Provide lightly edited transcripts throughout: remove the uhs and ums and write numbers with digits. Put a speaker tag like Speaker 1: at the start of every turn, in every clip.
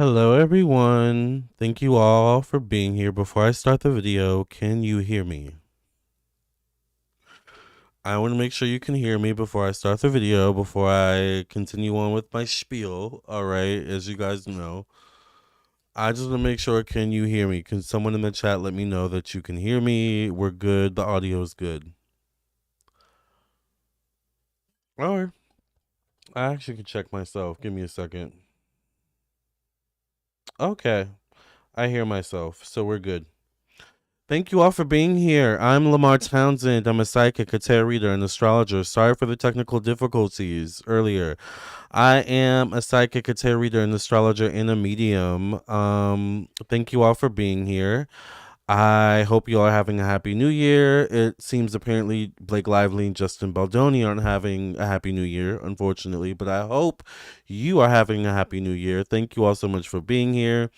Speaker 1: Hello everyone. Thank you all for being here. Before I start the video, can you hear me? I want to make sure you can hear me before I start the video, before I continue on with my spiel. All right, as you guys know, I just want to make sure, can you hear me? Can someone in the chat let me know that you can hear me? We're good. The audio is good. All right. I actually can check myself. Give me a second. Okay. I hear myself, so we're good. Thank you all for being here. I'm Lamarr Townsend. I'm a psychic, a tarot reader, and astrologer. Sorry for the technical difficulties earlier. I am a psychic, a tarot reader, an astrologer, and a medium. Thank you all for being here. I hope you all are having a happy new year. It seems apparently Blake Lively and Justin Baldoni aren't having a happy new year, unfortunately, but I hope you are having a happy new year. Thank you all so much for being here.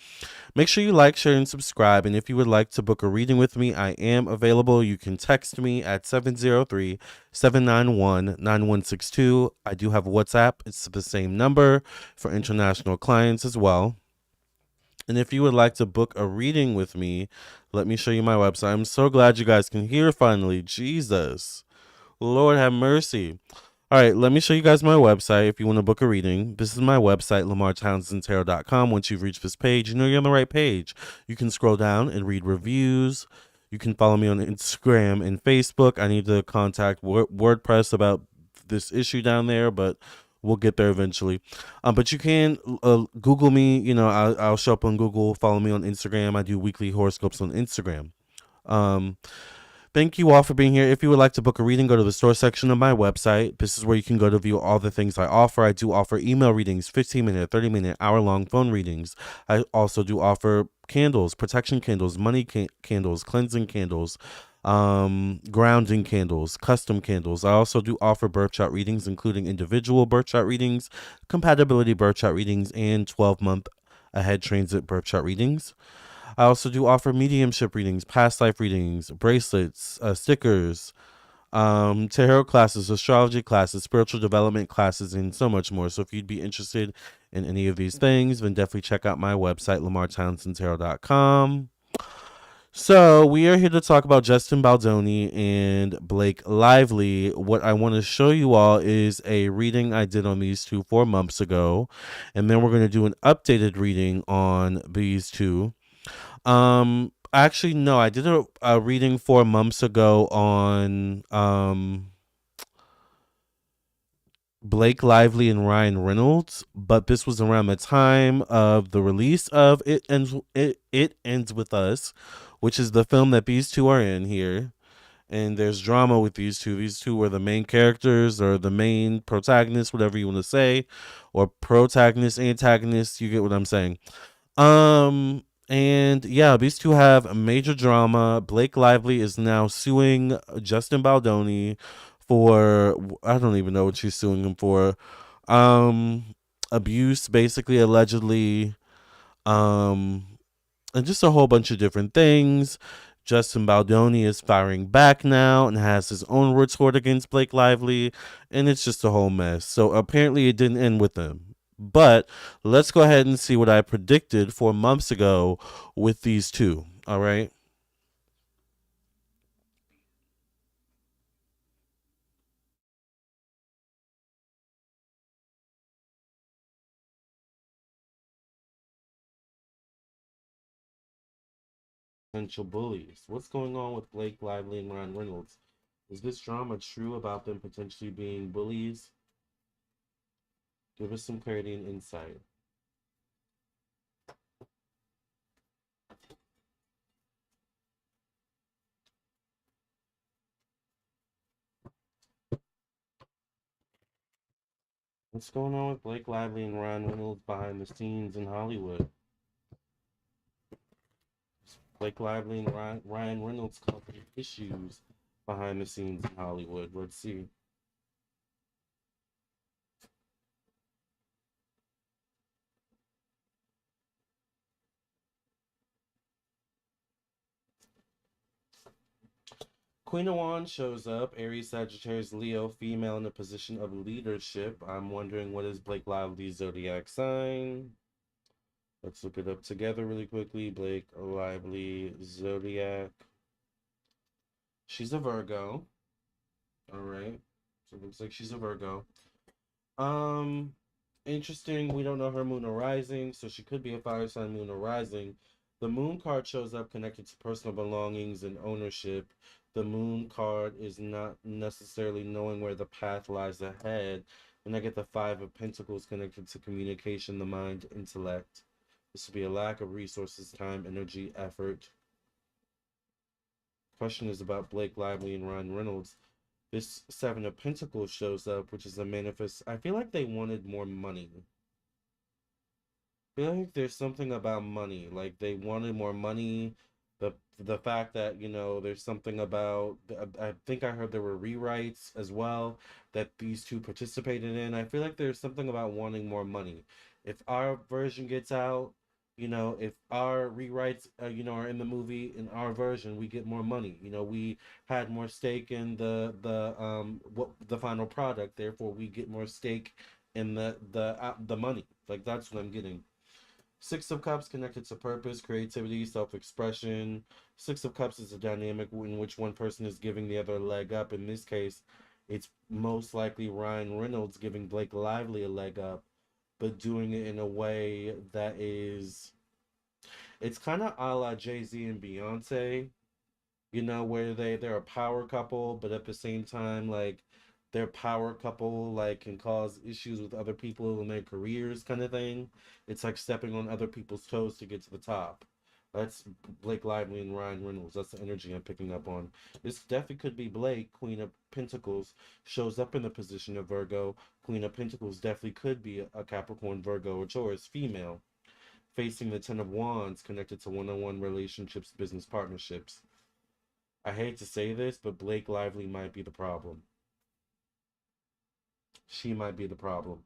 Speaker 1: Make sure you like, share, and subscribe. And if you would like to book a reading with me, I am available. You can text me at 703-791-9162. I do have WhatsApp. It's the same number for international clients as well. And if you would like to book a reading with me, let me show you my website. I'm so glad you guys can hear finally. Jesus. Lord have mercy. All right, let me show you guys my website if you want to book a reading. This is my website, LamarrTownsendTarot.com. Once you've reached this page, you know you're on the right page. You can scroll down and read reviews. You can follow me on Instagram and Facebook. I need to contact WordPress about this issue down there, but we'll get there eventually. But you can Google me. You know, I'll show up on Google. Follow me on Instagram. I do weekly horoscopes on Instagram. Um, Thank you all for being here. If you would like to book a reading, go to the store section of my website. This is where you can go to view all the things I offer. I do offer email readings, 15-minute, 30-minute, hour-long phone readings. I also do offer candles, protection candles, money candles, cleansing candles, grounding candles, custom candles. I also do offer birth chart readings, including individual birth chart readings, compatibility birth chart readings, and 12-month ahead transit birth chart readings. I also do offer mediumship readings, past life readings, bracelets, stickers, tarot classes, astrology classes, spiritual development classes, and so much more. So if you'd be interested in any of these things, then definitely check out my website, LamarrTownsendTarot.com. So we are here to talk about Justin Baldoni and Blake Lively. What I want to show you all is a reading I did on these two 4 months ago, and then we're going to do an updated reading on these two. Actually, no, I did a reading 4 months ago on Blake Lively and Ryan Reynolds, but this was around the time of the release of It Ends With Us, which is the film that these two are in here. And there's drama with these two. These two were the main characters or the main protagonists, whatever you want to say, or protagonist, antagonist. You get what I'm saying. And yeah, these two have a major drama. Blake Lively is now suing Justin Baldoni for, I don't even know what she's suing him for. Abuse, basically, allegedly. Um, and just a whole bunch of different things. Justin Baldoni is firing back now and has his own retort against Blake Lively, and it's just a whole mess. So apparently it didn't end with them. But let's go ahead and see what I predicted 4 months ago with these two. All right. Potential bullies. What's going on with Blake Lively and Ryan Reynolds? Is this drama true about them potentially being bullies? Give us some clarity and insight. What's going on with Blake Lively and Ryan Reynolds behind the scenes in Hollywood? Blake Lively and Ryan Reynolds causing issues behind the scenes in Hollywood. Let's see. Queen of Wands shows up. Aries, Sagittarius, Leo, female in a position of leadership. I'm wondering, what is Blake Lively's zodiac sign? Let's look it up together really quickly. Blake Lively, Zodiac. She's a Virgo. All right. So it looks like she's a Virgo. Um, Interesting. We don't know her moon or rising, so she could be a fire sign moon or rising. The moon card shows up connected to personal belongings and ownership. The moon card is not necessarily knowing where the path lies ahead. And I get the Five of Pentacles connected to communication, the mind, intellect. This would be a lack of resources, time, energy, effort. Question is about Blake Lively and Ryan Reynolds. This Seven of Pentacles shows up, which is a manifest. I feel like they wanted more money. I feel like there's something about money. Like they wanted more money. The fact that, there's something about I think I heard there were rewrites as well that these two participated in. I feel like there's something about wanting more money. If our version gets out, if our rewrites are in the movie in our version, we get more money. We had more stake in the final product, therefore we get more stake in the money. Like that's what I'm getting. Six of Cups connected to purpose, creativity, self-expression. Six of Cups is a dynamic in which one person is giving the other a leg up. In this case, it's most likely Ryan Reynolds giving Blake Lively a leg up, but doing it in a way that it's kind of a la Jay-Z and Beyonce, where they're a power couple, but at the same time, like their power couple like can cause issues with other people in their careers, kind of thing. It's like stepping on other people's toes to get to the top. That's Blake Lively and Ryan Reynolds. That's the energy I'm picking up on. This definitely could be Blake. Queen of Pentacles shows up in the position of Virgo. Queen of Pentacles definitely could be a Capricorn, Virgo, or Taurus female, facing the Ten of Wands connected to one-on-one relationships, business partnerships. I hate to say this, but Blake Lively might be the problem. She might be the problem.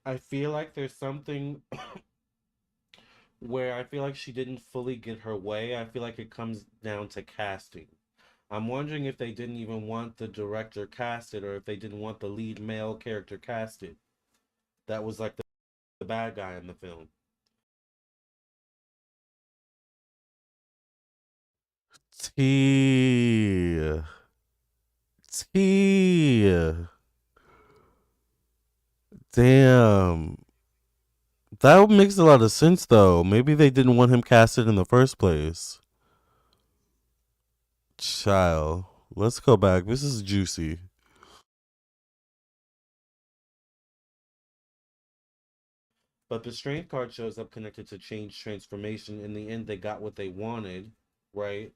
Speaker 1: I feel like there's something where I feel like she didn't fully get her way. I feel like it comes down to casting. I'm wondering if they didn't even want the director casted or if they didn't want the lead male character casted. That was like the bad guy in the film. T. T. Damn. That makes a lot of sense, though. Maybe they didn't want him casted in the first place. Child. Let's go back. This is juicy. But the strength card shows up connected to change, transformation. In the end, they got what they wanted, right?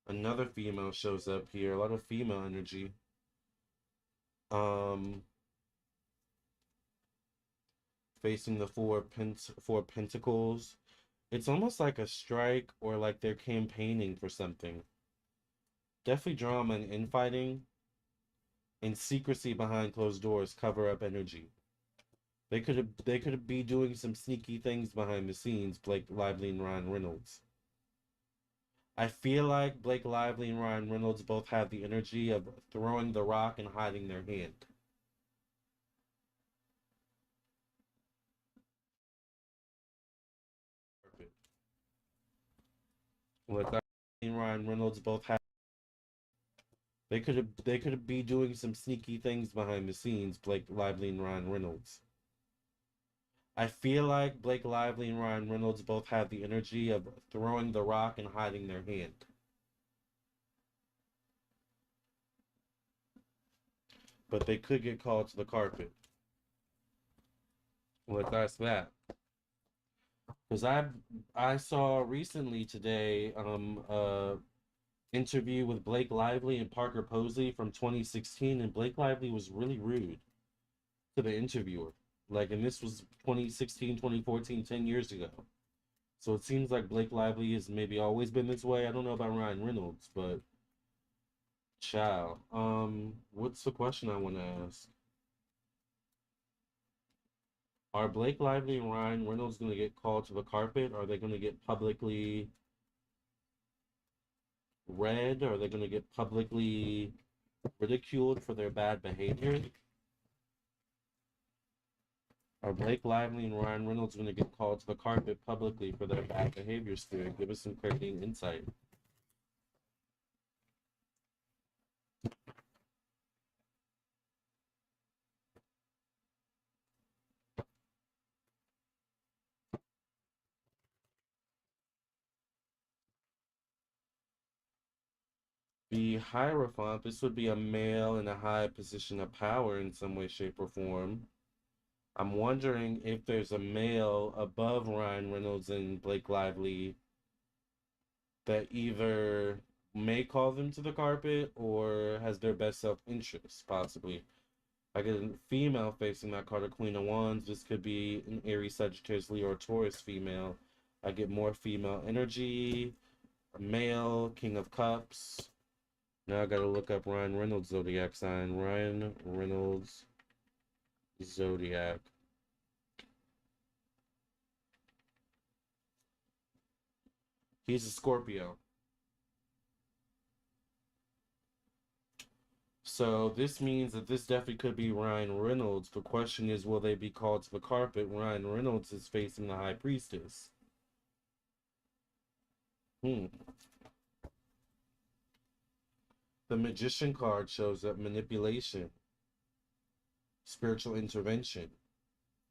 Speaker 1: Another female shows up here. A lot of female energy. Um, Facing the four pentacles. It's almost like a strike or like they're campaigning for something. Definitely drama and infighting and secrecy behind closed doors, cover up energy. They could be doing some sneaky things behind the scenes, Blake Lively and Ryan Reynolds. I feel like Blake Lively and Ryan Reynolds both have the energy of throwing the rock and hiding their hand. Perfect. Blake Lively and Ryan Reynolds both have. They could be doing some sneaky things behind the scenes, Blake Lively and Ryan Reynolds. I feel like Blake Lively and Ryan Reynolds both have the energy of throwing the rock and hiding their hand. But they could get called to the carpet. Well, that's that. Because I saw recently today interview with Blake Lively and Parker Posey from 2016, and Blake Lively was really rude to the interviewer. Like, and this was 2016, 2014, 10 years ago. So it seems like Blake Lively has maybe always been this way. I don't know about Ryan Reynolds, but ciao. What's the question I want to ask? Are Blake Lively and Ryan Reynolds going to get called to the carpet? Are they going to get publicly read? Are they going to get publicly ridiculed for their bad behavior? Are Blake Lively and Ryan Reynolds going to get called to the carpet publicly for their bad behavior, Spirit? Give us some clarity and insight. The Hierophant, this would be a male in a high position of power in some way, shape, or form. I'm wondering if there's a male above Ryan Reynolds and Blake Lively that either may call them to the carpet or has their best self-interest, possibly. I get a female facing that card, a Queen of Wands. This could be an Aries, Sagittarius, Leo, or Taurus female. I get more female energy. A male, King of Cups. Now I gotta look up Ryan Reynolds' zodiac sign. Ryan Reynolds zodiac. He's a Scorpio. So this means that this definitely could be Ryan Reynolds. The question is, will they be called to the carpet? Ryan Reynolds is facing the High Priestess. Hmm. The Magician card shows up manipulation, spiritual intervention.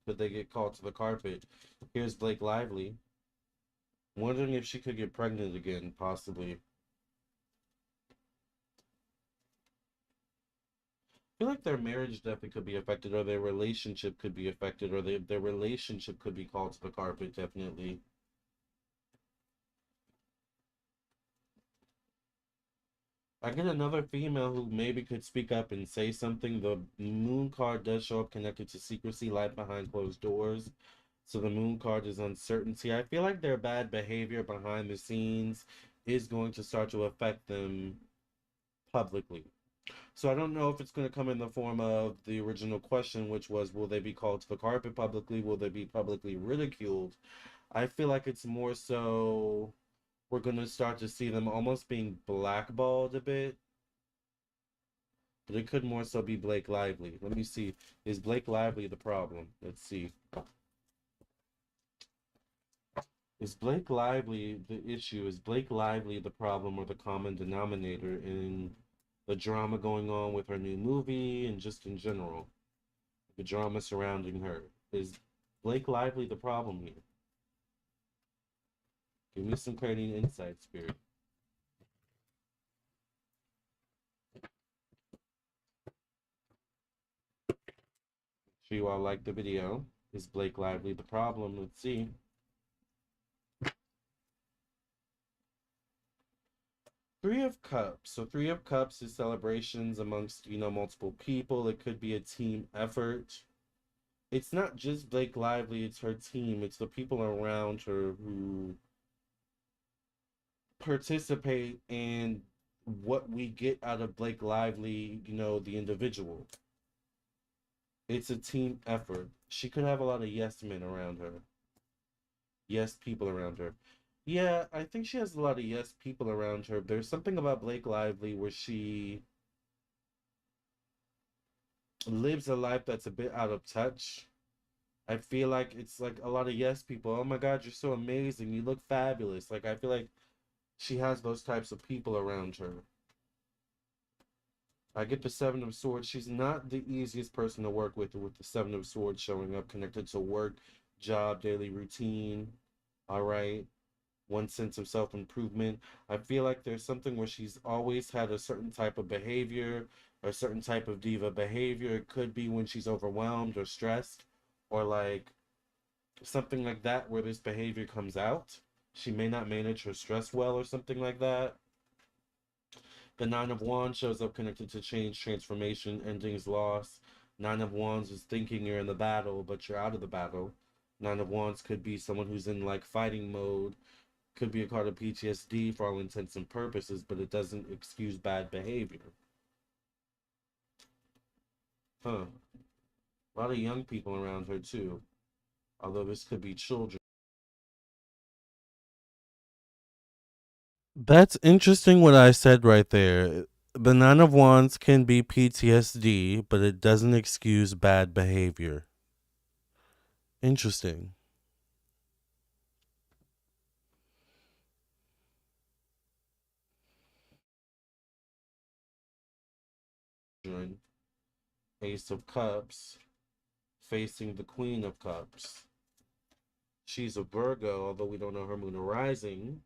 Speaker 1: Could they get called to the carpet? Here's Blake Lively. Wondering if she could get pregnant again, possibly. I feel like their marriage definitely could be affected, or their relationship could be affected, or their relationship could be called to the carpet, definitely. I get another female who maybe could speak up and say something. The moon card does show up connected to secrecy, life behind closed doors. So the moon card is uncertainty. I feel like their bad behavior behind the scenes is going to start to affect them publicly. So I don't know if it's going to come in the form of the original question, which was, will they be called to the carpet publicly? Will they be publicly ridiculed? I feel like it's more so we're going to start to see them almost being blackballed a bit. But it could more so be Blake Lively. Let me see. Is Blake Lively the problem? Let's see. Is Blake Lively the issue? Is Blake Lively the problem or the common denominator in the drama going on with her new movie and just in general? The drama surrounding her. Is Blake Lively the problem here? Give me some clarity and insight, Spirit. Sure you all like the video. Is Blake Lively the problem? Let's see. Three of Cups. So Three of Cups is celebrations amongst, multiple people. It could be a team effort. It's not just Blake Lively, it's her team. It's the people around her who participate in what we get out of Blake Lively, the individual. It's a team effort. She could have a lot of yes men around her. Yes people around her. Yeah, I think she has a lot of yes people around her. There's something about Blake Lively where she lives a life that's a bit out of touch. I feel like it's like a lot of yes people. Oh my God, you're so amazing. You look fabulous. Like I feel like she has those types of people around her. I get the Seven of Swords. She's not the easiest person to work with the Seven of Swords showing up connected to work, job, daily routine. All right. One sense of self-improvement. I feel like there's something where she's always had a certain type of behavior, or a certain type of diva behavior. It could be when she's overwhelmed or stressed, or like something like that where this behavior comes out. She may not manage her stress well or something like that. The Nine of Wands shows up connected to change, transformation, endings, loss. Nine of Wands is thinking you're in the battle, but you're out of the battle. Nine of Wands could be someone who's in like fighting mode. Could be a card of PTSD for all intents and purposes, but it doesn't excuse bad behavior. Huh. A lot of young people around her too. although this could be children. That's interesting what I said right there. The Nine of Wands can be PTSD, but it doesn't excuse bad behavior. Interesting. Ace of Cups facing the Queen of Cups. She's a Virgo, although we don't know her moon or rising.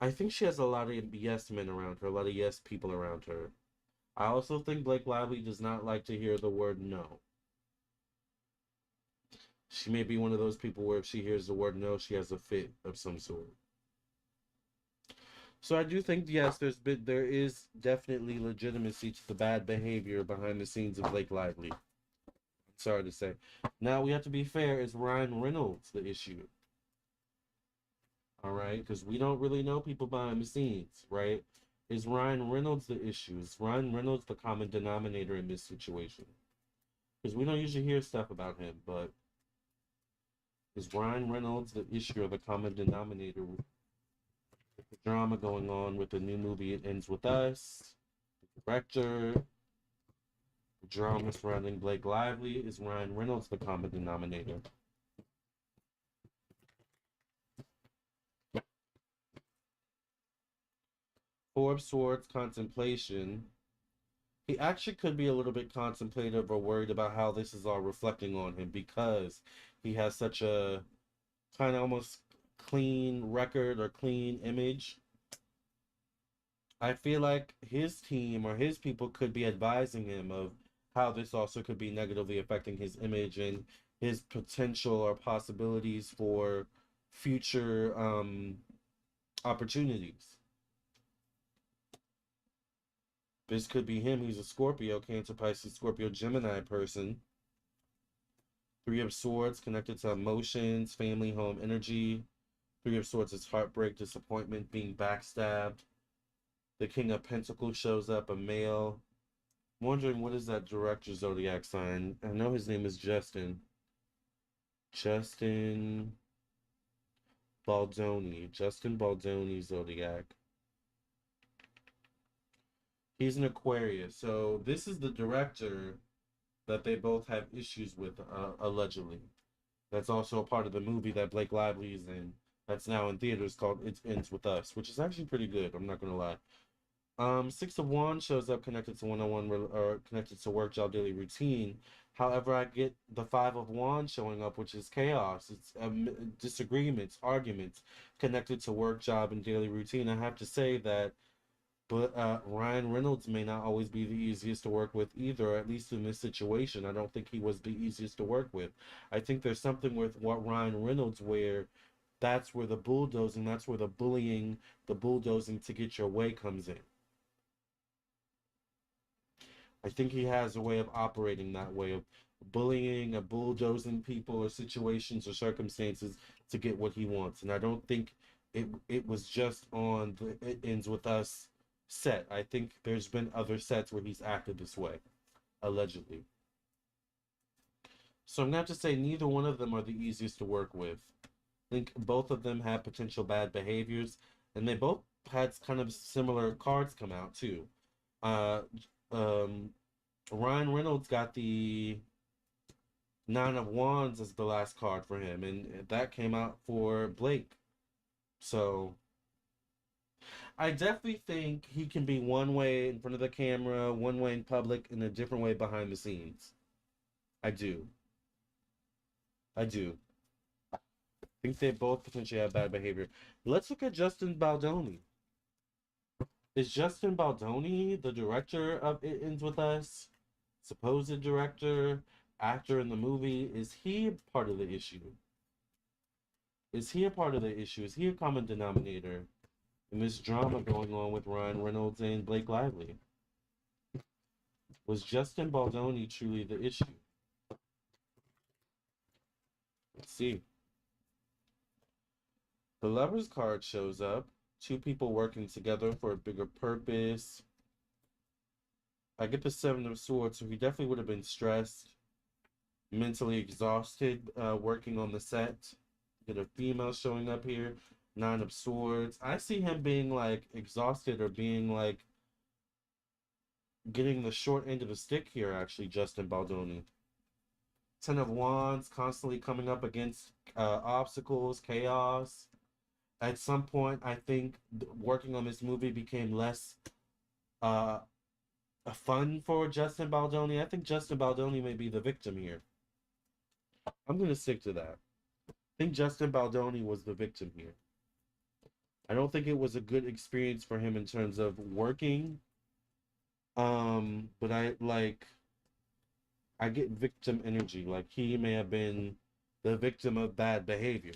Speaker 1: I think she has a lot of yes men around her, a lot of yes people around her. I also think Blake Lively does not like to hear the word no. She may be one of those people where if she hears the word no, she has a fit of some sort. So I do think yes, there is definitely legitimacy to the bad behavior behind the scenes of Blake Lively. Sorry to say. Now we have to be fair. Is Ryan Reynolds the issue? All right, because we don't really know people behind the scenes, right? Is Ryan Reynolds the issue? Is Ryan Reynolds the common denominator in this situation? Because we don't usually hear stuff about him, but is Ryan Reynolds the issue or the common denominator with the drama going on with the new movie It Ends With Us? The director, the drama surrounding Blake Lively, is Ryan Reynolds the common denominator? Four of Swords, contemplation. He actually could be a little bit contemplative or worried about how this is all reflecting on him because he has such a kind of almost clean record or clean image. I feel like his team or his people could be advising him of how this also could be negatively affecting his image and his potential or possibilities for future opportunities. This could be him. He's a Scorpio, Cancer, Pisces, Scorpio, Gemini person. Three of Swords connected to emotions, family, home, energy. Three of Swords is heartbreak, disappointment, being backstabbed. The King of Pentacles shows up, a male. I'm wondering what is that director zodiac sign? I know his name is Justin. Justin Baldoni. Justin Baldoni zodiac. He's an Aquarius. So this is the director that they both have issues with, allegedly. That's also a part of the movie that Blake Lively is in. That's now in theaters called It Ends With Us, which is actually pretty good. I'm not gonna lie. Six of Wands shows up connected to one-on-one or connected to work job daily routine. However, I get the Five of Wands showing up, which is chaos. It's disagreements, arguments connected to work job and daily routine. I have to say that, but Ryan Reynolds may not always be the easiest to work with either, at least in this situation. I don't think he was the easiest to work with. I think there's something with what Ryan Reynolds where that's where the bulldozing, that's where the bullying, the bulldozing to get your way comes in. I think he has a way of operating that way of bullying or bulldozing people or situations or circumstances to get what he wants. And I don't think it was just on the It Ends With Us set. I think there's been other sets where he's acted this way, allegedly. So I'm gonna have to say neither one of them are the easiest to work with. I think both of them have potential bad behaviors, and they both had kind of similar cards come out too. Uh, um, Ryan Reynolds got the Nine of Wands as the last card for him, and that came out for Blake. So I definitely think he can be one way in front of the camera, one way in public, and a different way behind the scenes. I do. I do. I think they both potentially have bad behavior. Let's look at Justin Baldoni. Is Justin Baldoni the director of It Ends With Us? Supposed director, actor in the movie? Is he part of the issue? Is he a part of the issue? Is he a common denominator in this drama going on with Ryan Reynolds and Blake Lively? Was Justin Baldoni truly the issue? Let's see. The Lover's card shows up. Two people working together for a bigger purpose. I get the Seven of Swords, so he definitely would have been stressed. mentally exhausted working on the set. Get a female showing up here. Nine of Swords. I see him being like exhausted or being like getting the short end of the stick here, actually, Justin Baldoni. Ten of Wands, constantly coming up against obstacles, chaos. At some point, I think working on this movie became less uh, fun for Justin Baldoni. I think Justin Baldoni may be the victim here. I'm going to stick to that. I think Justin Baldoni was the victim here. I don't think it was a good experience for him in terms of working. But I get victim energy. Like he may have been the victim of bad behavior.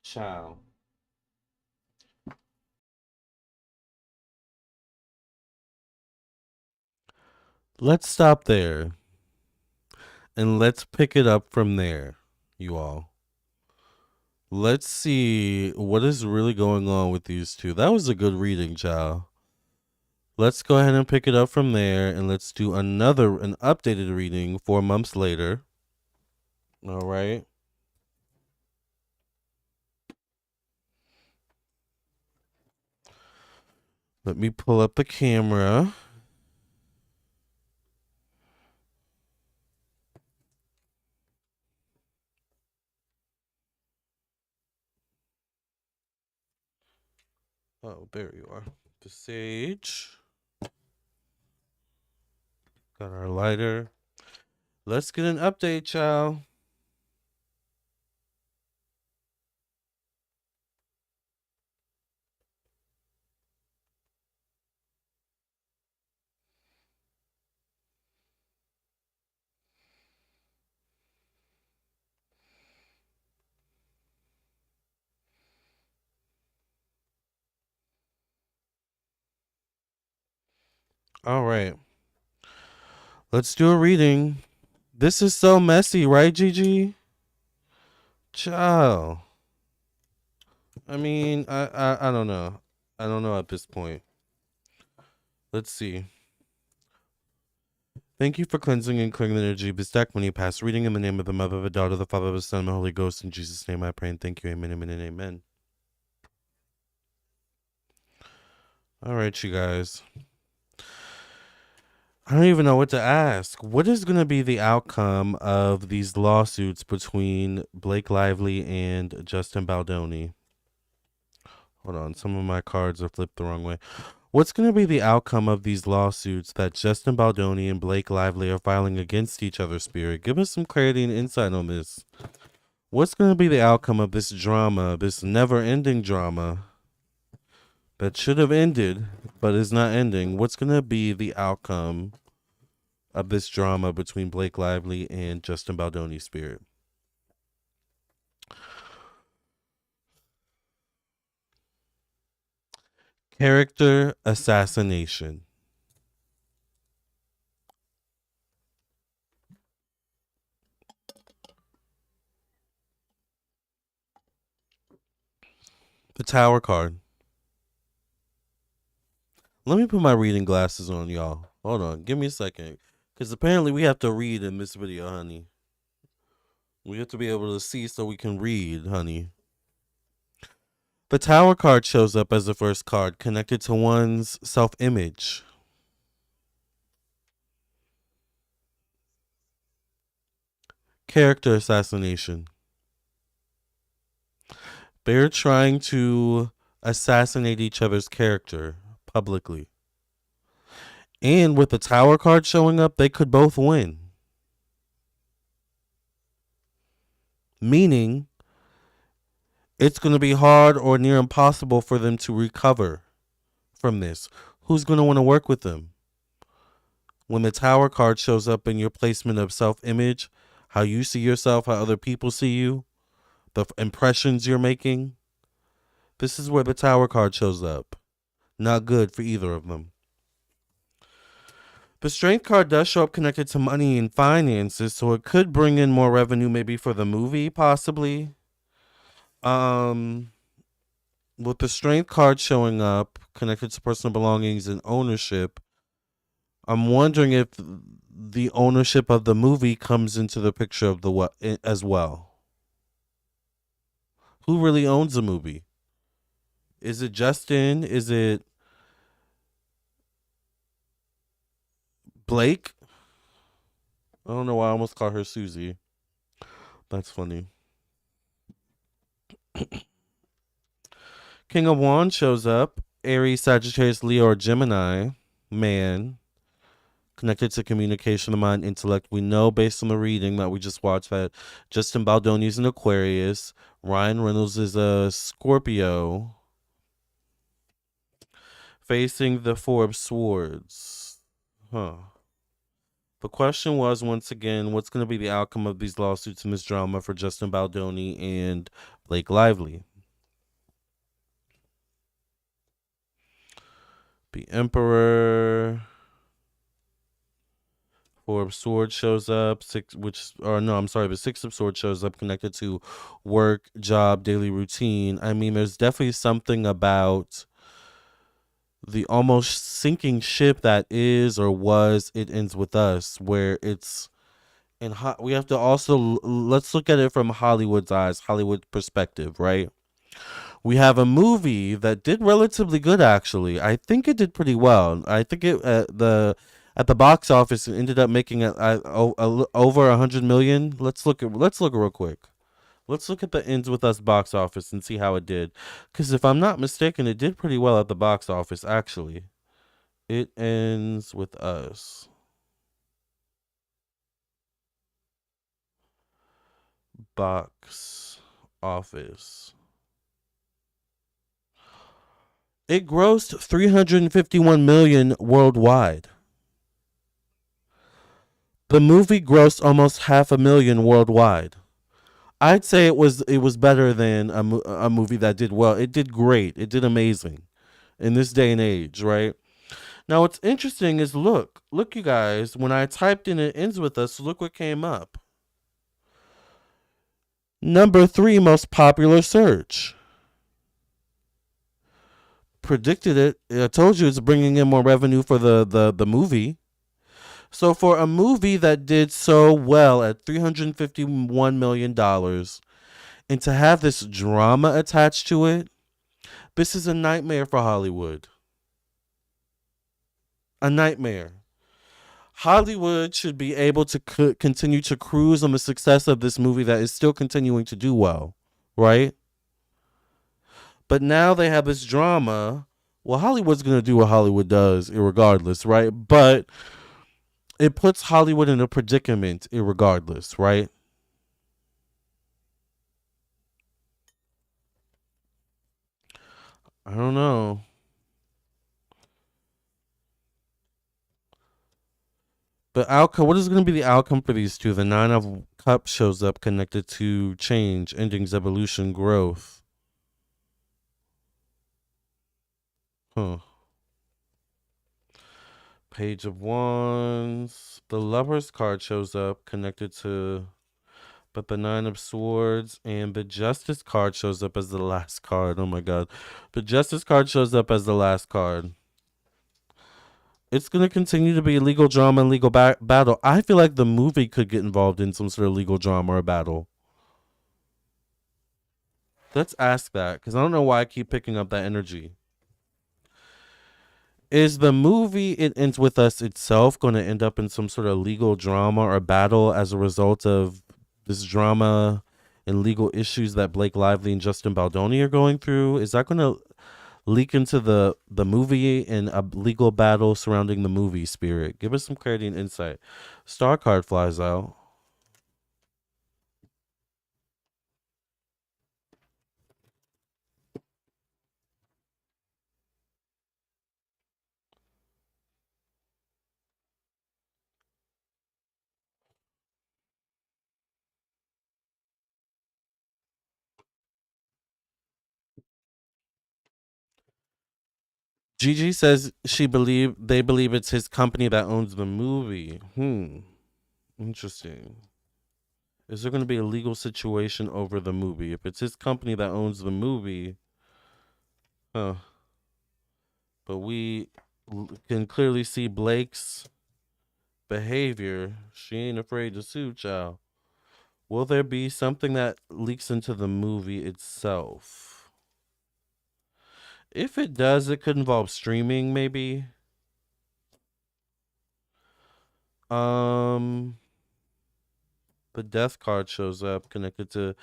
Speaker 1: Child. Let's stop there and let's pick it up from there, you all. Let's see what is really going on with these two. That was a good reading, child. Let's go ahead and pick it up from there and let's do an updated reading 4 months later. All right. Let me pull up the camera. Oh, there you are. The sage. Got our lighter. Let's get an update, child. All right. Let's do a reading. This is so messy, right, Gigi? Child. I mean, I don't know. I don't know at this point. Let's see. Thank you for cleansing and clearing the energy. Bistak when you pass. Reading in the name of the Mother, the Daughter, the Father, the Son, and the Holy Ghost. In Jesus' name I pray and thank you. Amen, amen, and amen. All right, you guys. I don't even know what to ask. What is going to be the outcome of these lawsuits between Blake Lively and Justin Baldoni? Hold on, some of my cards are flipped the wrong way. What's going to be the outcome of these lawsuits that Justin Baldoni and Blake Lively are filing against each other, Spirit? Give us some clarity and insight on this. What's going to be the outcome of this drama, this never-ending drama that should have ended but is not ending? What's going to be the outcome of this drama between Blake Lively and Justin Baldoni, Spirit? Character assassination. The Tower card. Let me put my reading glasses on, y'all. Hold on. Give me a second. Because apparently we have to read in this video, honey. We have to be able to see so we can read, honey. The Tower card shows up as the first card, connected to one's self-image. Character assassination. They're trying to assassinate each other's character publicly. And with the Tower card showing up, they could both win. Meaning, it's going to be hard or near impossible for them to recover from this. Who's going to want to work with them? When the Tower card shows up in your placement of self-image, how you see yourself, how other people see you, the impressions you're making, this is where the Tower card shows up. Not good for either of them. The Strength card does show up connected to money and finances, so it could bring in more revenue maybe for the movie, possibly. With the Strength card showing up connected to personal belongings and ownership, I'm wondering if the ownership of the movie comes into the picture of the what as well. Who really owns the movie? Is it Justin? Is it Blake? I don't know why I almost called her Susie. That's funny. King of Wands shows up. Aries, Sagittarius, Leo, or Gemini. Man. Connected to communication, the mind, intellect. We know based on the reading that we just watched that Justin Baldoni is an Aquarius. Ryan Reynolds is a Scorpio. Facing the Four of Swords. Huh. The question was, once again, what's going to be the outcome of these lawsuits and this drama for Justin Baldoni and Blake Lively? The Emperor. Four of Swords shows up. The Six of Swords shows up connected to work, job, daily routine. I mean, there's definitely something about the almost sinking ship that is or was It Ends With Us, where it's we have to also let's look at it from Hollywood's eyes, Hollywood perspective, right? We have a movie that did relatively good, actually. I think it did pretty well. I think it at the box office it ended up making over 100 million. Let's look real quick. Let's look at the Ends With Us box office and see how it did. Because if I'm not mistaken, it did pretty well at the box office, actually. It Ends With Us. Box office. It grossed 351 million worldwide. The movie grossed almost 500,000 worldwide. I'd say it was better than a movie that did well. It did great. It did amazing in this day and age, right? Now, what's interesting is look, you guys. When I typed in "It Ends With Us," look what came up. Number 3 most popular search. Predicted it. I told you it's bringing in more revenue for the movie. So for a movie that did so well at $351 million, and to have this drama attached to it, this is a nightmare for Hollywood. A nightmare. Hollywood should be able to continue to cruise on the success of this movie that is still continuing to do well, right? But now they have this drama. Well, Hollywood's going to do what Hollywood does, irregardless, right? But it puts Hollywood in a predicament, irregardless, right? I don't know. The outcome. What is going to be the outcome for these two? The Nine of Cups shows up connected to change, endings, evolution, growth. Huh. Page of Wands. The Lover's card shows up connected to, but the Nine of Swords and the Justice card shows up as the last card. Oh my God. The Justice card shows up as the last card. It's going to continue to be a legal drama and legal battle. I feel like the movie could get involved in some sort of legal drama or battle. Let's ask that because I don't know why I keep picking up that energy. Is the movie It Ends With Us itself going to end up in some sort of legal drama or battle as a result of this drama and legal issues that Blake Lively and Justin Baldoni are going through? Is that going to leak into the movie and a legal battle surrounding the movie? Spirit, give us some clarity and insight. Star card flies out. Gigi says they believe it's his company that owns the movie. Interesting. Is there going to be a legal situation over the movie? If it's his company that owns the movie, huh? But we can clearly see Blake's. behavior. She ain't afraid to sue, child. Will there be something that leaks into the movie itself? If it does, it could involve streaming, maybe. Um, the death card shows up connected to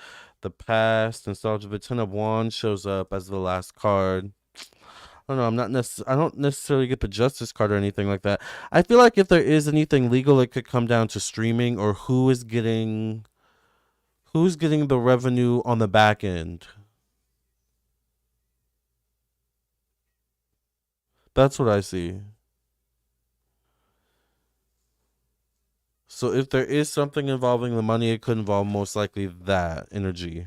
Speaker 1: the past. Nostalgia. The Ten of Wands shows up as the last card. I don't know. I don't necessarily get the justice card or anything like that. I feel like if there is anything legal, it could come down to streaming or who's getting the revenue on the back end. That's what I see. So if there is something involving the money, it could involve most likely that energy.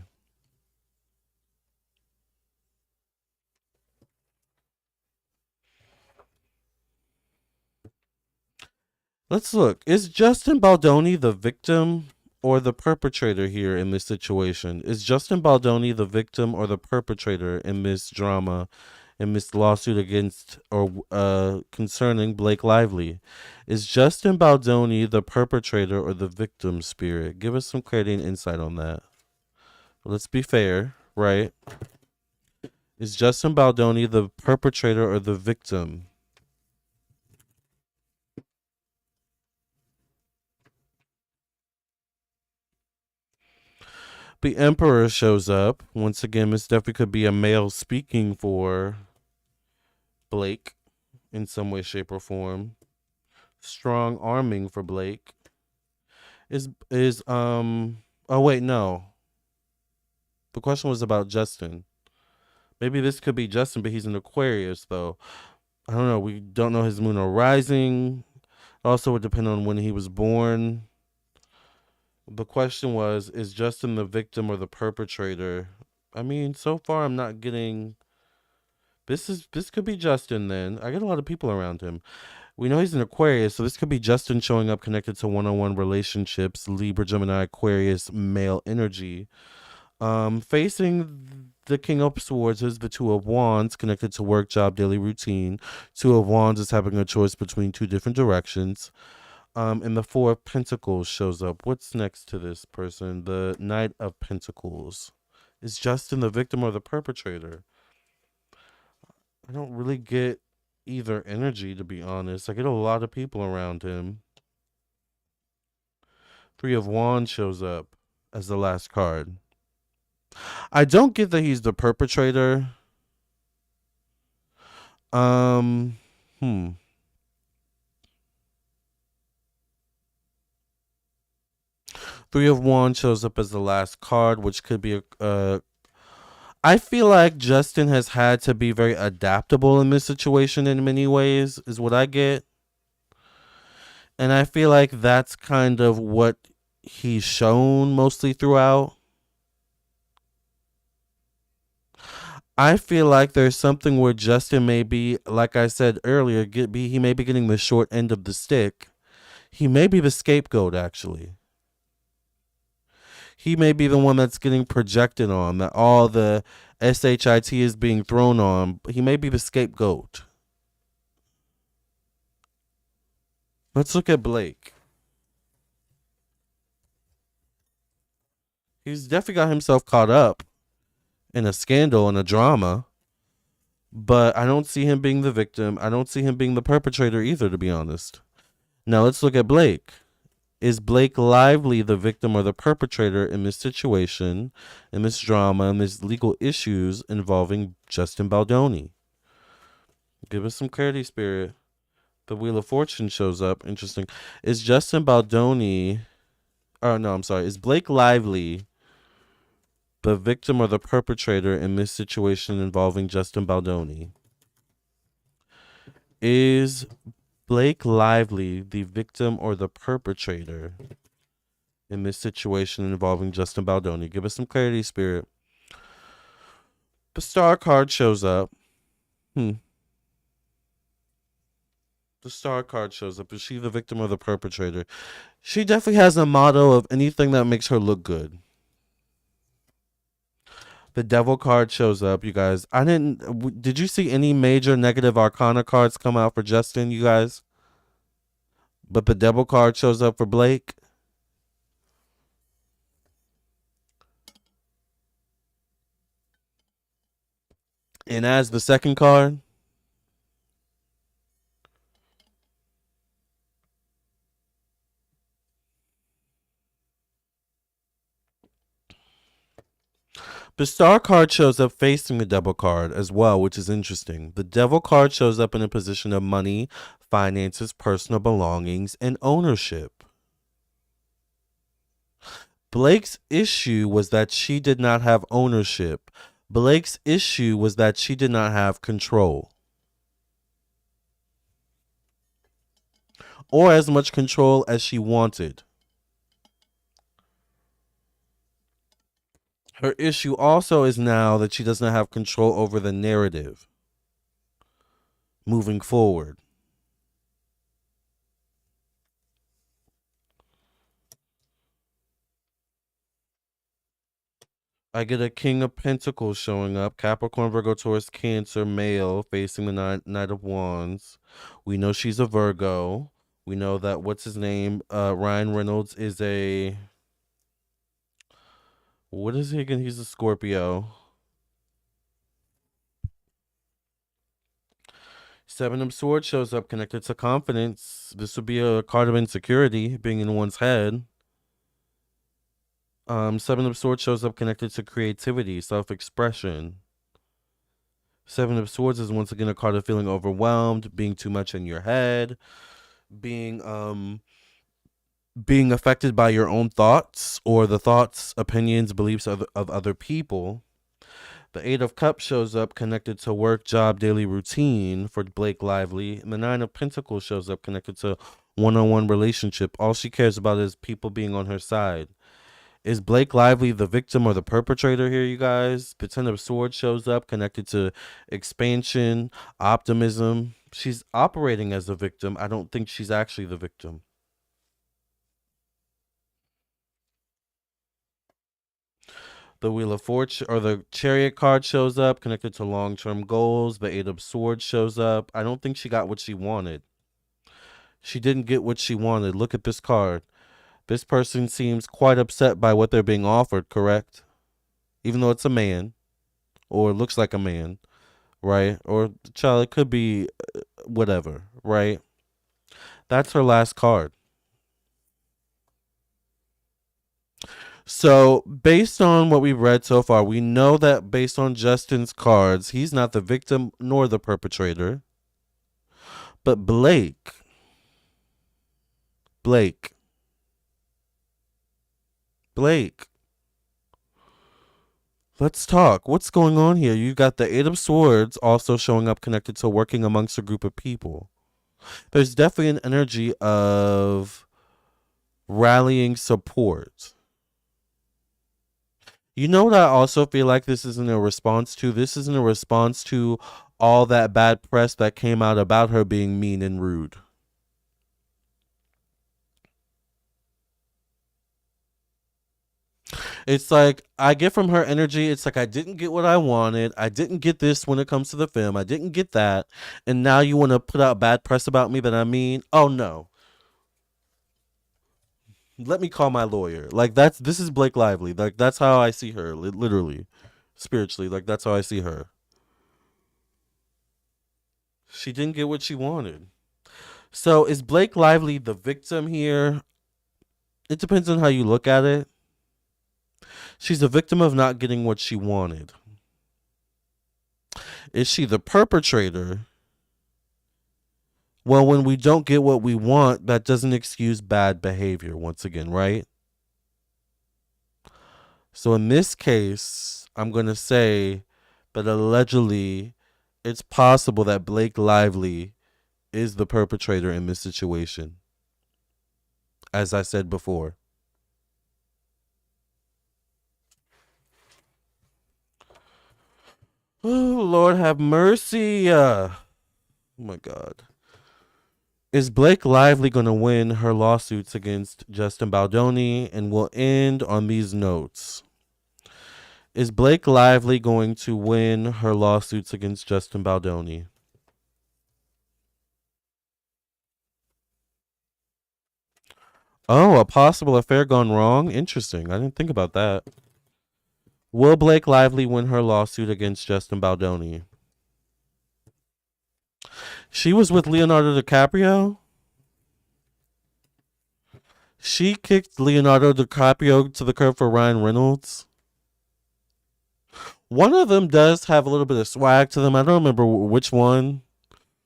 Speaker 1: Let's look. Is Justin Baldoni the victim or the perpetrator here in this situation? Is Justin Baldoni the victim or the perpetrator in this drama, in this lawsuit against or concerning Blake Lively? Is Justin Baldoni the perpetrator or the victim spirit? Give us some clarity and insight on that. Let's be fair, right? Is Justin Baldoni the perpetrator or the victim? The Emperor shows up. Once again, this definitely could be a male speaking for Blake in some way, shape, or form. Strong arming for Blake. Is oh wait, no. The question was about Justin. Maybe this could be Justin, but he's an Aquarius though. I don't know. We don't know his moon or rising. Also would depend on when he was born. The question was, is Justin the victim or the perpetrator? I mean, so far I'm not getting this could be Justin then. I get a lot of people around him. We know he's an Aquarius, so this could be Justin showing up connected to one-on-one relationships, Libra, Gemini, Aquarius, male energy. Facing the King of Swords is the Two of Wands connected to work, job, daily routine. Two of Wands is having a choice between two different directions. And the Four of Pentacles shows up. What's next to this person? The Knight of Pentacles. Is Justin the victim or the perpetrator? I don't really get either energy, to be honest. I get a lot of people around him. Three of Wands shows up as the last card. I don't get that he's the perpetrator. Um, hmm. Three of Wands shows up as the last card, which could be a. I feel like Justin has had to be very adaptable in this situation in many ways, is what I get. And I feel like that's kind of what he's shown mostly throughout. I feel like there's something where Justin may be, like I said earlier, he may be getting the short end of the stick. He may be the scapegoat, actually. He may be the one that's getting projected on, that all the SHIT is being thrown on. He may be the scapegoat. Let's look at Blake. He's definitely got himself caught up in a scandal and a drama, but I don't see him being the victim. I don't see him being the perpetrator either, to be honest. Now let's look at Blake. Is Blake Lively the victim or the perpetrator in this situation, in this drama, and these legal issues involving Justin Baldoni? Give us some clarity, Spirit. The Wheel of Fortune shows up. Interesting. Is Justin Baldoni... Oh, no, I'm sorry. Is Blake Lively the victim or the perpetrator in this situation involving Justin Baldoni? Is Blake Lively the victim or the perpetrator in this situation involving Justin Baldoni? Give us some clarity, Spirit. The Star card shows up. The Star card shows up. Is she the victim or the perpetrator? She definitely has a motto of anything that makes her look good. The Devil card shows up, you guys. Did you see any major negative arcana cards come out for Justin, you guys? But the devil card shows up for Blake. And as the second card, the star card shows up facing the devil card as well, which is interesting. The devil card shows up in a position of money, finances, personal belongings, and ownership. Blake's issue was that she did not have ownership. Blake's issue was that she did not have control. Or as much control as she wanted. Her issue also is now that she does not have control over the narrative moving forward. I get a King of Pentacles showing up. Capricorn, Virgo, Taurus, Cancer, male, facing the Knight of Wands. We know she's a Virgo. We know that, what's his name? Ryan Reynolds is a... What is he again? He's a Scorpio. Seven of Swords shows up connected to confidence. This would be a card of insecurity being in one's head. Seven of Swords shows up connected to creativity, self-expression. Seven of Swords is once again a card of feeling overwhelmed, being too much in your head, being affected by your own thoughts or the thoughts, opinions, beliefs of other people. The Eight of Cups shows up connected to work, job, daily routine for Blake Lively. And the Nine of Pentacles shows up connected to one-on-one relationship. All she cares about is people being on her side. Is Blake Lively the victim or the perpetrator here, you guys? The Ten of Swords shows up connected to expansion, optimism. She's operating as a victim. I don't think she's actually the victim. The Wheel of Fortune or the Chariot card shows up connected to long-term goals. The Eight of Swords shows up. I don't think she got what she wanted. She didn't get what she wanted. Look at this card. This person seems quite upset by what they're being offered, correct? Even though it's a man or looks like a man, right? Or child, it could be whatever, right? That's her last card. So, based on what we've read so far, we know that based on Justin's cards, he's not the victim nor the perpetrator. But Blake, let's talk. What's going on here? You got the Eight of Swords also showing up connected to working amongst a group of people. There's definitely an energy of rallying support. You know what I also feel like this isn't a response to? This isn't a response to all that bad press that came out about her being mean and rude. It's like, I get from her energy, it's like, I didn't get what I wanted. I didn't get this when it comes to the film. I didn't get that. And now you want to put out bad press about me that I mean? Oh, no. Let me call my lawyer. Like, this is Blake Lively. Like, that's how I see her, literally, spiritually. Like, that's how I see her. She didn't get what she wanted. So is Blake Lively the victim here? It depends on how you look at it. She's a victim of not getting what she wanted. Is she the perpetrator? Well, when we don't get what we want, that doesn't excuse bad behavior, once again, right? So in this case, I'm going to say that allegedly it's possible that Blake Lively is the perpetrator in this situation, as I said before. Oh, Lord have mercy. Oh, my God. Is Blake Lively going to win her lawsuits against Justin Baldoni? And we'll end on these notes. Is Blake Lively going to win her lawsuits against Justin Baldoni? Oh, a possible affair gone wrong? Interesting. I didn't think about that. Will Blake Lively win her lawsuit against Justin Baldoni? She was with Leonardo DiCaprio? She kicked Leonardo DiCaprio to the curb for Ryan Reynolds? One of them does have a little bit of swag to them. I don't remember which one.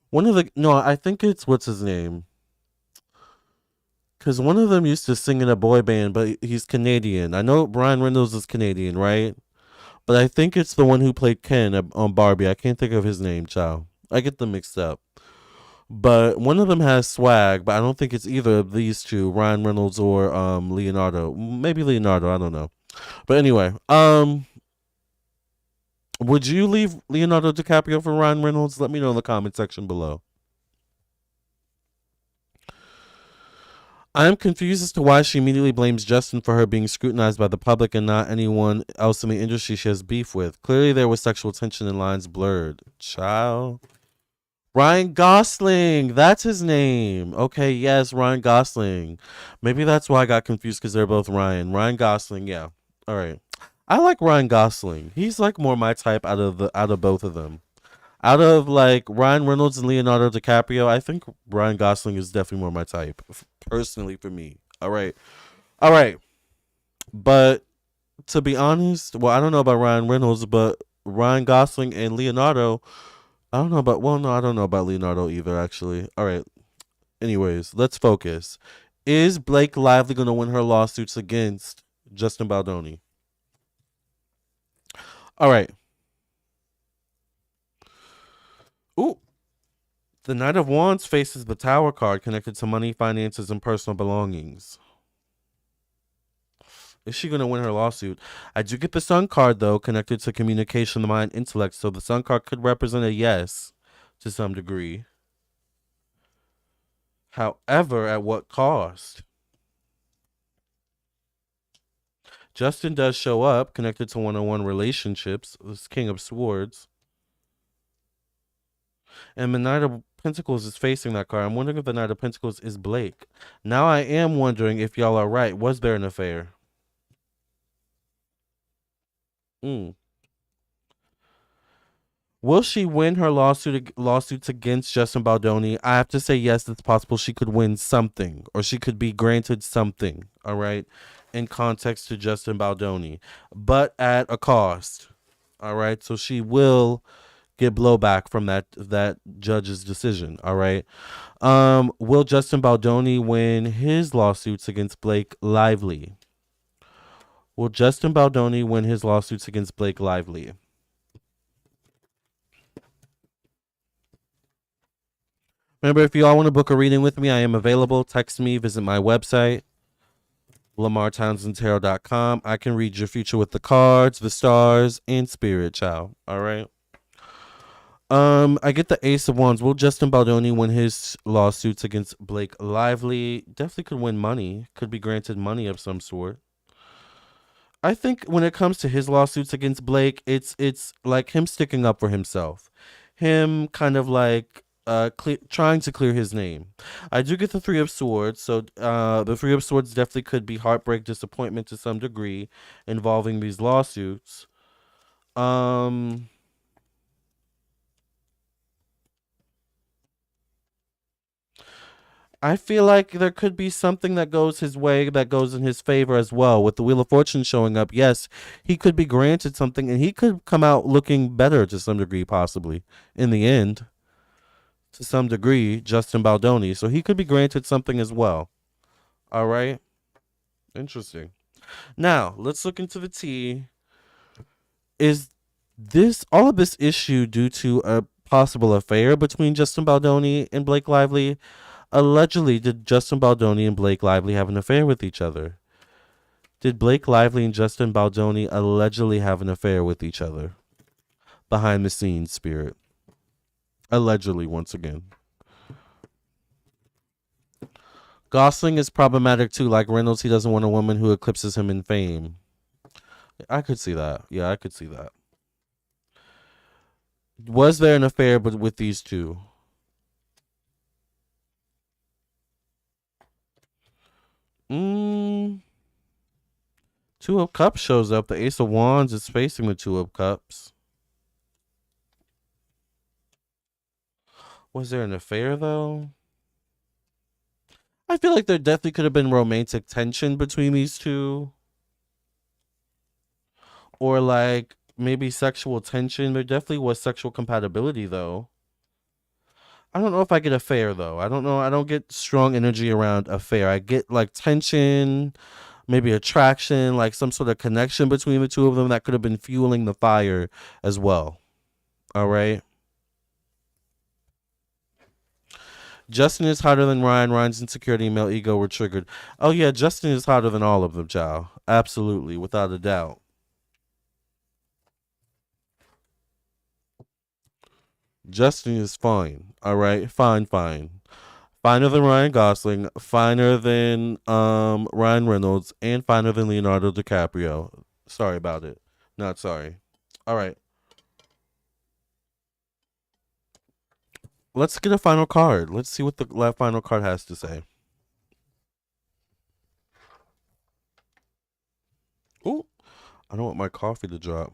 Speaker 1: One of the no, I think it's what's his name? Because one of them used to sing in a boy band, but he's Canadian. I know Ryan Reynolds is Canadian, right? But I think it's the one who played Ken on Barbie. I can't think of his name, child. I get them mixed up. But one of them has swag, but I don't think it's either of these two, Ryan Reynolds or Leonardo. Maybe Leonardo, I don't know. But anyway, would you leave Leonardo DiCaprio for Ryan Reynolds? Let me know in the comment section below. I am confused as to why she immediately blames Justin for her being scrutinized by the public and not anyone else in the industry she has beef with. Clearly, there was sexual tension and lines blurred. Child. Ryan Gosling. That's his name. Okay, yes, Ryan Gosling. Maybe that's why I got confused because they're both Ryan. Ryan Gosling, yeah. All right. I like Ryan Gosling. He's like more my type out of both of them. Out of like Ryan Reynolds and Leonardo DiCaprio, I think Ryan Gosling is definitely more my type, personally for me. All right. All right. But to be honest, well, I don't know about Ryan Reynolds, but Ryan Gosling and Leonardo, I don't know about, well, no, I don't know about Leonardo either, actually. All right. Anyways, let's focus. Is Blake Lively going to win her lawsuits against Justin Baldoni? All right. Ooh, the Knight of Wands faces the Tower card connected to money, finances, and personal belongings. Is she going to win her lawsuit? I do get the Sun card, though, connected to communication, the mind, intellect. So the Sun card could represent a yes to some degree. However, at what cost? Justin does show up connected to one-on-one relationships. This King of Swords. And the Knight of Pentacles is facing that card. I'm wondering if the Knight of Pentacles is Blake. Now I am wondering if y'all are right. Was there an affair? Mm. Will she win her lawsuits against Justin Baldoni? I have to say yes, it's possible she could win something, or she could be granted something, all right, in context to Justin Baldoni, but at a cost. All right. So she will get blowback from that judge's decision. All right. Will Justin Baldoni win his lawsuits against Blake Lively? Will Justin Baldoni win his lawsuits against Blake Lively? Remember, if you all want to book a reading with me, I am available. Text me, visit my website, LamarrTownsendTarot.com. I can read your future with the cards, the stars, and spirit, child. All right. I get the Ace of Wands. Will Justin Baldoni win his lawsuits against Blake Lively? Definitely could win money. Could be granted money of some sort. I think when it comes to his lawsuits against Blake, it's like him sticking up for himself, him kind of like trying to clear his name. I do get the Three of Swords, so the Three of Swords definitely could be heartbreak, disappointment to some degree involving these lawsuits. I feel like there could be something that goes his way that goes in his favor as well. With the Wheel of Fortune showing up, yes, he could be granted something and he could come out looking better to some degree, possibly in the end, to some degree, Justin Baldoni. So he could be granted something as well. All right. Interesting. Now, let's look into the tea. Is this all of this issue due to a possible affair between Justin Baldoni and Blake Lively? Allegedly, did Justin Baldoni and Blake Lively have an affair with each other? Did Blake Lively and Justin Baldoni allegedly have an affair with each other? Behind the scenes, spirit. Allegedly, once again. Gosling is problematic too. Like Reynolds, he doesn't want a woman who eclipses him in fame. I could see that. Yeah, I could see that. Was there an affair with these two? Mm, Two of Cups shows up. The Ace of Wands is facing the Two of Cups. Was there an affair, though? I feel like there definitely could have been romantic tension between these two. Or, like, maybe sexual tension. There definitely was sexual compatibility, though. I don't know if I get affair, though. I don't know. I don't get strong energy around affair. I get, like, tension, maybe attraction, like some sort of connection between the two of them that could have been fueling the fire as well. All right. Justin is hotter than Ryan. Ryan's insecurity and male ego were triggered. Oh, yeah. Justin is hotter than all of them, child. Absolutely. Without a doubt. Justin is fine. All right. Fine. Finer than Ryan Gosling. Finer than Ryan Reynolds. And finer than Leonardo DiCaprio. Sorry about it. Not sorry. All right. Let's get a final card. Let's see what the final card has to say. Oh, I don't want my coffee to drop.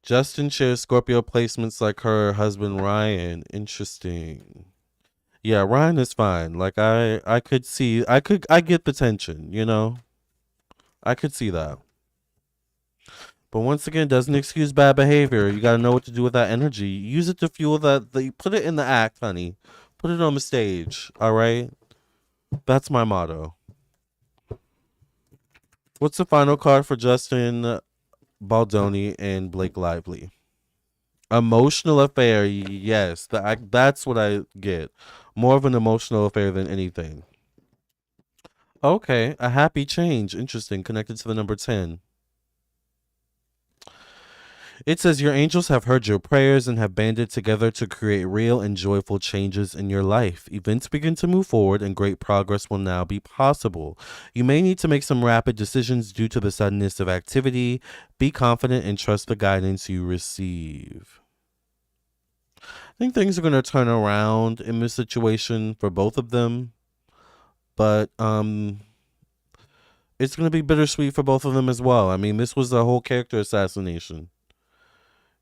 Speaker 1: Justin shares Scorpio placements like her husband Ryan. Interesting. Yeah, Ryan is fine. Like I could see I get the tension, you know? I could see that. But once again, doesn't excuse bad behavior. You gotta know what to do with that energy. Use it to fuel put it in the act, honey. Put it on the stage. All right? That's my motto. What's the final card for Justin Baldoni and Blake Lively? Emotional affair, yes. That's what I get. More of an emotional affair than anything. Okay, a happy change. Interesting. Connected to the number 10. It says your angels have heard your prayers and have banded together to create real and joyful changes in your life. Events begin to move forward and great progress will now be possible. You may need to make some rapid decisions due to the suddenness of activity. Be confident and trust the guidance you receive. I think things are going to turn around in this situation for both of them. But it's going to be bittersweet for both of them as well. I mean, this was a whole character assassination.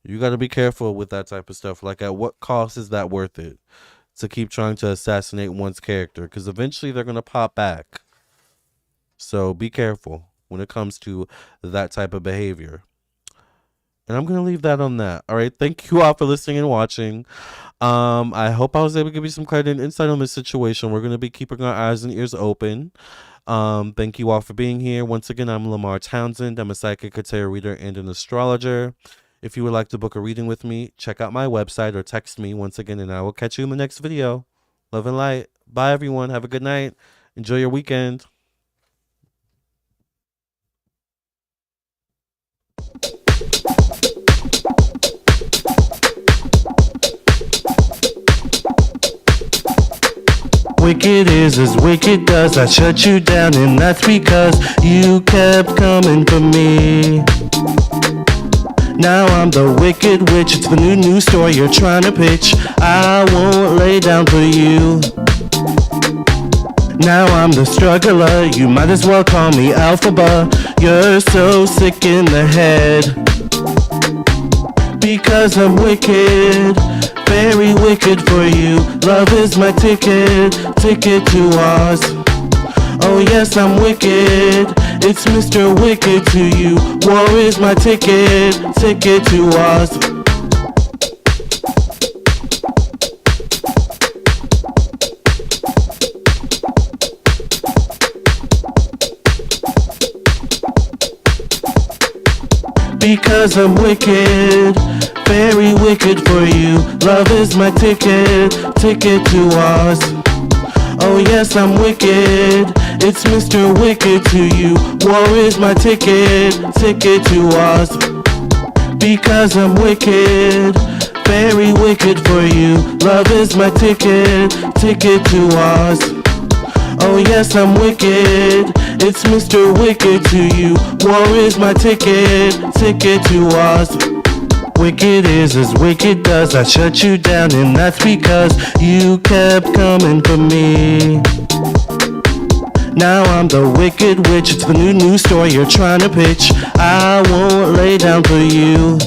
Speaker 1: You got to be careful with that type of stuff. Like, at what cost is that worth it to keep trying to assassinate one's character? Because eventually they're going to pop back. So be careful when it comes to that type of behavior. And I'm going to leave that on that. All right. Thank you all for listening and watching. I hope I was able to give you some clarity and insight on this situation. We're going to be keeping our eyes and ears open. Thank you all for being here. Once again, I'm Lamarr Townsend. I'm a psychic, a tarot reader, and an astrologer. If you would like to book a reading with me, check out my website or text me once again, and I will catch you in the next video. Love and light. Bye, everyone. Have a good night. Enjoy your weekend. Wicked is as wicked does. I shut you down, and that's because you kept coming for me. Now I'm the wicked witch. It's the new story you're trying to pitch. I won't lay down for you. Now I'm the struggler. You might as well call me Alphaba. You're so sick in the head. Because I'm wicked, very wicked for you. Love is my ticket to Oz. Oh yes, I'm wicked. It's Mr. Wicked to you. War is my ticket to Oz. Because I'm wicked, very wicked for you. Love is my ticket to Oz. Oh yes, I'm wicked. It's Mr. Wicked to you. War is my ticket to Oz. Because I'm wicked, very wicked for you. Love is my ticket to Oz. Oh yes, I'm wicked. It's Mr. Wicked to you. War is my ticket to Oz. Wicked is as wicked does. I shut you down, and that's because you kept coming for me. Now I'm the wicked witch. It's the new story you're trying to pitch. I won't lay down for you.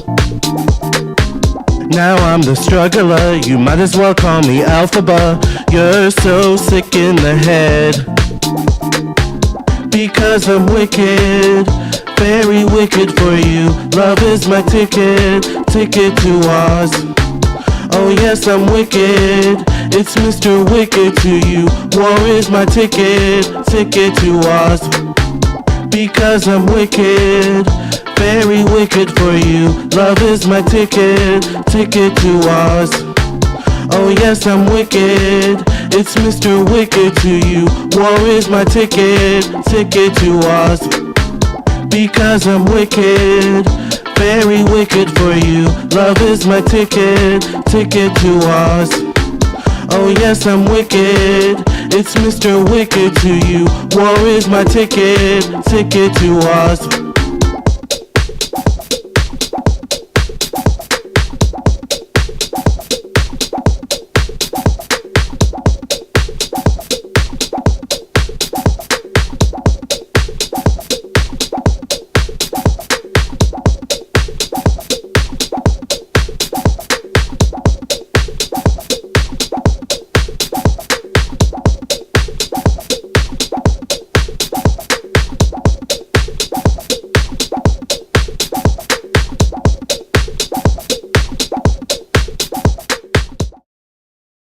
Speaker 1: Now I'm the struggler. You might as well call me Alphaba. You're so sick in the head. Because I'm wicked, very wicked for you. Love is my ticket to Oz. Oh yes, I'm wicked. It's Mr. Wicked to you. War is my ticket to Oz. Because I'm wicked, very wicked for you. Love is my ticket to Oz. Oh yes, I'm wicked. It's Mr. Wicked to you. War is my ticket to Oz. Because I'm wicked, very wicked for you. Love is my ticket to Oz. Oh yes, I'm wicked. It's Mr. Wicked to you. War is my ticket to Oz.